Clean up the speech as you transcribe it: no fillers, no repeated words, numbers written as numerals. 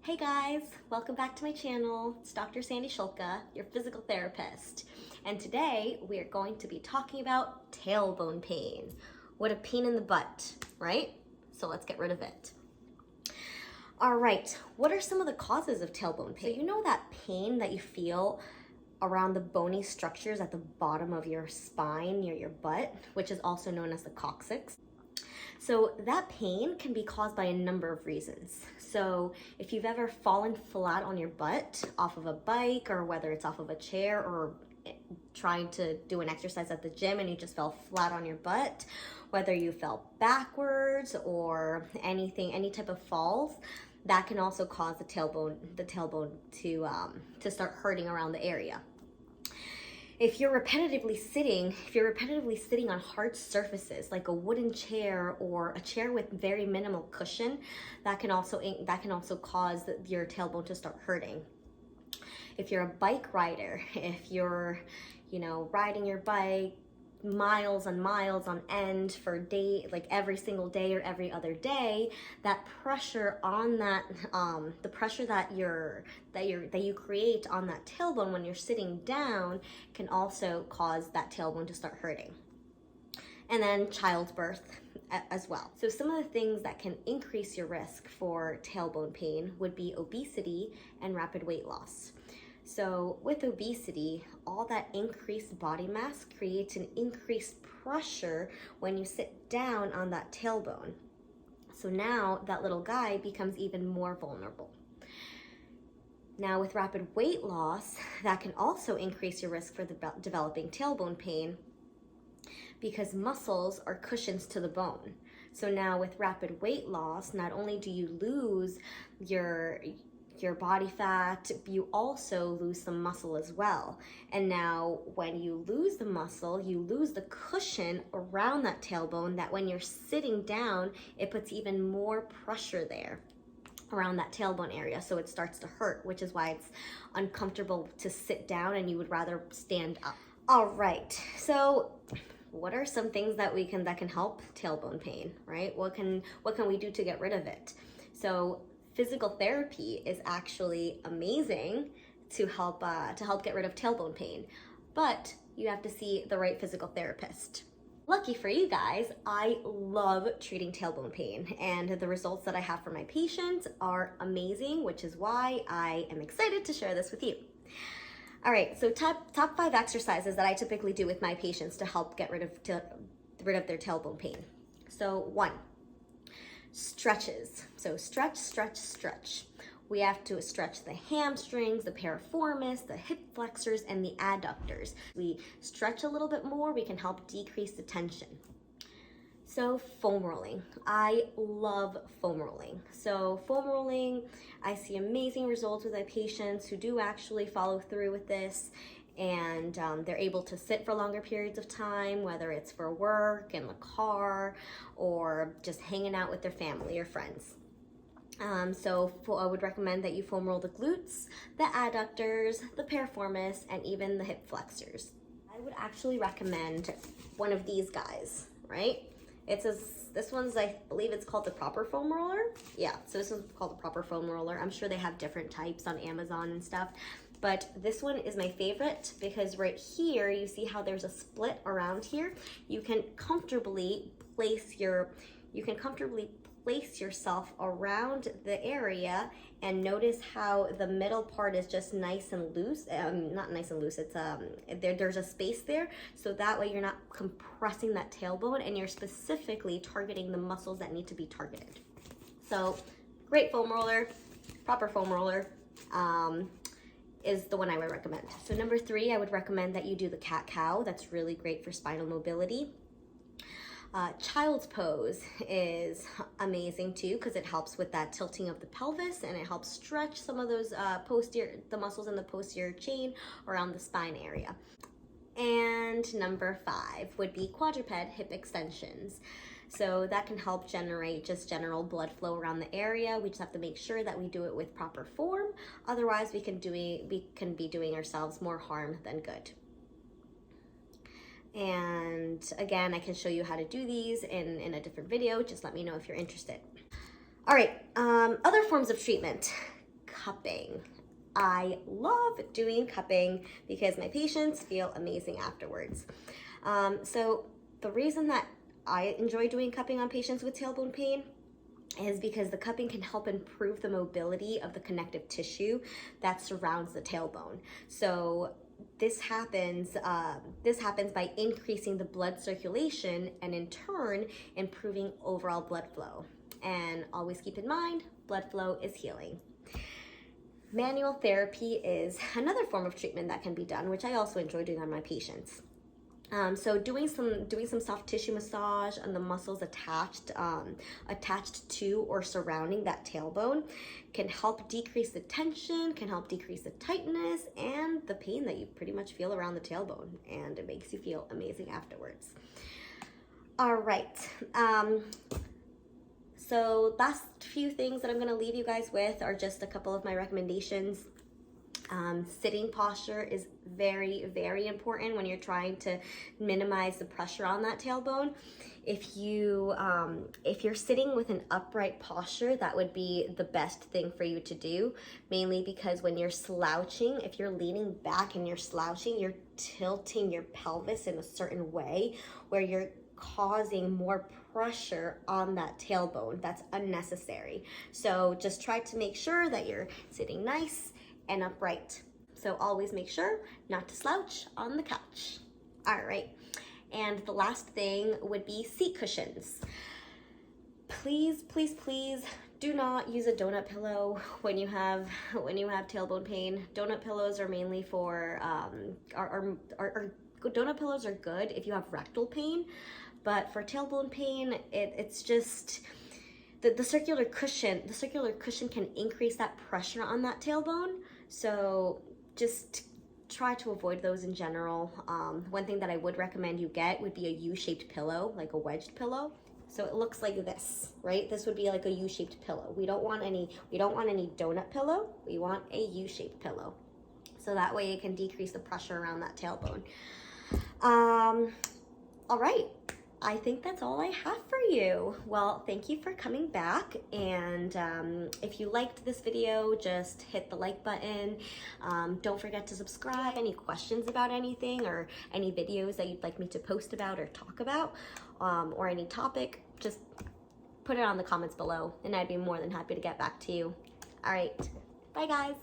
Hey guys, welcome back to my channel. It's Dr. Sandy Shulka, your physical therapist. And today we are going to be talking about tailbone pain. What a pain in the butt, right? So let's get rid of it. All right, what are some of the causes of tailbone pain? So you know that pain that you feel around the bony structures at the bottom of your spine near your butt, which is also known as the coccyx. So that pain can be caused by a number of reasons. So if you've ever fallen flat on your butt off of a bike, or whether it's off of a chair, or trying to do an exercise at the gym and you just fell flat on your butt, whether you fell backwards or any type of falls, that can also cause the tailbone to start hurting around the area. If you're repetitively sitting on hard surfaces like a wooden chair or a chair with very minimal cushion, that can also cause your tailbone to start hurting. If you're a bike rider, if you're, riding your bike miles and miles on end for a day, like every single day or every other day, that pressure on that the pressure that you create on that tailbone when you're sitting down can also cause that tailbone to start hurting. And then childbirth as well. So some of the things that can increase your risk for tailbone pain would be obesity and rapid weight loss. So with obesity, all that increased body mass creates an increased pressure when you sit down on that tailbone. So now that little guy becomes even more vulnerable. Now with rapid weight loss, that can also increase your risk for developing tailbone pain because muscles are cushions to the bone. So now with rapid weight loss, not only do you lose your body fat, you also lose some muscle as well. And now when you lose the muscle, you lose the cushion around that tailbone, that when you're sitting down, it puts even more pressure there around that tailbone area. So it starts to hurt, which is why it's uncomfortable to sit down and you would rather stand up. All right, so what are some things that can help tailbone pain, right? What can we do to get rid of it? So physical therapy is actually amazing to help get rid of tailbone pain, but you have to see the right physical therapist. Lucky for you guys, I love treating tailbone pain, and the results that I have for my patients are amazing, which is why I am excited to share this with you. All right, so top 5 exercises that I typically do with my patients to help get rid of their tailbone pain. So 1, stretches. So stretch, stretch, stretch. We have to stretch the hamstrings, the piriformis, the hip flexors, and the adductors. We stretch a little bit more, we can help decrease the tension. So foam rolling. I love foam rolling. So foam rolling, I see amazing results with my patients who do actually follow through with this, and they're able to sit for longer periods of time, whether it's for work, in the car, or just hanging out with their family or friends. So I would recommend that you foam roll the glutes, the adductors, the piriformis, and even the hip flexors. I would actually recommend one of these guys, right? This one's, I believe it's called the proper foam roller. Yeah, so this one's called the proper foam roller. I'm sure they have different types on Amazon and stuff, but this one is my favorite because right here, you see how there's a split around here? You can comfortably place yourself around the area, and notice how the middle part is just nice and loose. Not nice and loose, it's there's a space there, so that way you're not compressing that tailbone and you're specifically targeting the muscles that need to be targeted. So great foam roller, proper foam roller is the one I would recommend. So number 3, I would recommend that you do the cat-cow. That's really great for spinal mobility. Child's pose is amazing too because it helps with that tilting of the pelvis, and it helps stretch some of those the muscles in the posterior chain around the spine area. And number 5 would be quadruped hip extensions. So that can help generate just general blood flow around the area. We just have to make sure that we do it with proper form. Otherwise, we can be doing ourselves more harm than good. And again, I can show you how to do these in a different video. Just let me know if you're interested. All right, other forms of treatment. cupping. I love doing cupping because my patients feel amazing afterwards. So the reason that I enjoy doing cupping on patients with tailbone pain is because the cupping can help improve the mobility of the connective tissue that surrounds the tailbone. So this happens by increasing the blood circulation and in turn improving overall blood flow. And always keep in mind, blood flow is healing. Manual therapy is another form of treatment that can be done, which I also enjoy doing on my patients. So doing some soft tissue massage on the muscles attached to or surrounding that tailbone can help decrease the tension, can help decrease the tightness and the pain that you pretty much feel around the tailbone, and it makes you feel amazing afterwards. All right. So last few things that I'm going to leave you guys with are just a couple of my recommendations. Sitting posture is very, very important when you're trying to minimize the pressure on that tailbone. If you're sitting with an upright posture, that would be the best thing for you to do, mainly because when you're slouching, if you're leaning back and you're slouching, you're tilting your pelvis in a certain way where you're causing more pressure on that tailbone. That's unnecessary. So just try to make sure that you're sitting nice and upright. So always make sure not to slouch on the couch. All right. And the last thing would be seat cushions. Please, please, please do not use a donut pillow when you have tailbone pain. Donut pillows are mainly for donut pillows are good if you have rectal pain, but for tailbone pain, it's just the circular cushion can increase that pressure on that tailbone. So just try to avoid those in general. One thing that I would recommend you get would be a U-shaped pillow, like a wedged pillow. So it looks like this, right? This would be like a U-shaped pillow. We don't want any donut pillow. We want a U-shaped pillow. So that way it can decrease the pressure around that tailbone. All right. I think that's all I have for you. Well, thank you for coming back. And if you liked this video, just hit the like button. Don't forget to subscribe. Any questions about anything or any videos that you'd like me to post about or talk about, or any topic, just put it on the comments below and I'd be more than happy to get back to you. All right. Bye, guys.